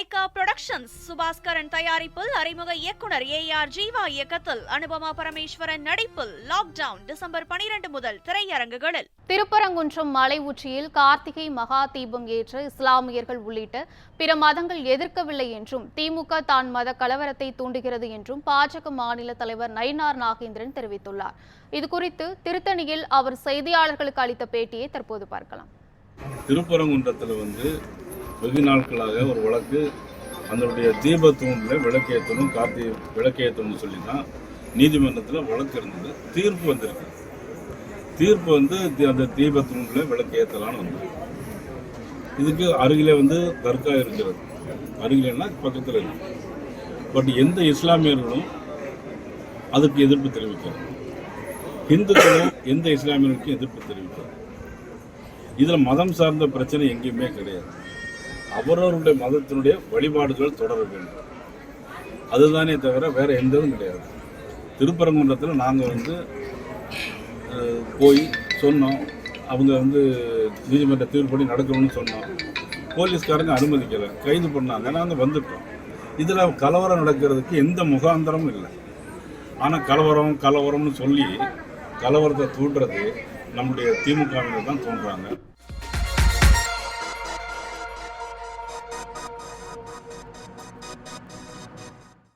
Lyca productions Subaskaran தயாரிப்பில் அறிமுக இயக்குனர் ஏஆர் ஜீவா இயக்கத்தில் அனுபமா பரமேஸ்வரன் நடிப்பில் லாக்டவுன் டிசம்பர் 12 முதல் திரையரங்குகளில். திருப்பரங்குன்றம் மலை உச்சியில் கார்த்திகை மகா தீபம் ஏற்ற இஸ்லாமியர்கள் உள்ளிட்ட பிற மதங்கள் எதிர்க்கவில்லை என்றும் திமுக தான் மத கலவரத்தை தூண்டுகிறது என்றும் பாஜக மாநில தலைவர் நயினார் நாகேந்திரன் தெரிவித்துள்ளார். இதுகுறித்து திருத்தணியில் அவர் செய்தியாளர்களுக்கு அளித்த பேட்டியை தற்போது பார்க்கலாம். திருப்பரங்குன்றத்தில் வெகு நாட்களாக ஒரு வழக்கு அதனுடைய தீபத்தூணில் விளக்கேற்றணும், கார்த்திகை விளக்கேற்றணும்னு சொல்லி தான் நீதிமன்றத்தில் வழக்கு இருந்தது. தீர்ப்பு வந்திருக்கு. தீர்ப்பு அந்த தீபத்தூணில் விளக்கேற்றலான்னு வந்தது. இதுக்கு அருகிலே தர்கா இருக்கிறது. அருகிலேன்னா பக்கத்தில் இருக்கு. பட் எந்த இஸ்லாமியர்களும் அதுக்கு எதிர்ப்பு தெரிவிக்கிறார். இந்துக்களும் எந்த இஸ்லாமியர்களுக்கும் எதிர்ப்பு தெரிவிக்கிறார். இதில் மதம் சார்ந்த பிரச்சனை எங்கேயுமே கிடையாது. அவரவருடைய மதத்தினுடைய வழிபாடுகள் தொடர வேண்டும், அதுதானே தவிர வேற எந்ததும் கிடையாது. திருப்பரங்குன்றத்தில் நாங்கள் போய் சொன்னோம், அவங்க நீதிமன்ற தீர்ப்படி நடக்கணும்னு சொன்னோம். போலீஸ்காரங்க அனுமதிக்கலை, கைது பண்ணாங்க. நாங்கள் வந்துட்டோம். இதில் கலவரம் நடக்கிறதுக்கு எந்த முகாந்திரமும் இல்லை. ஆனால் கலவரம்னு சொல்லி கலவரத்தை தூண்டுறது நம்முடைய திமுகவினர் தான் தோன்றாங்க.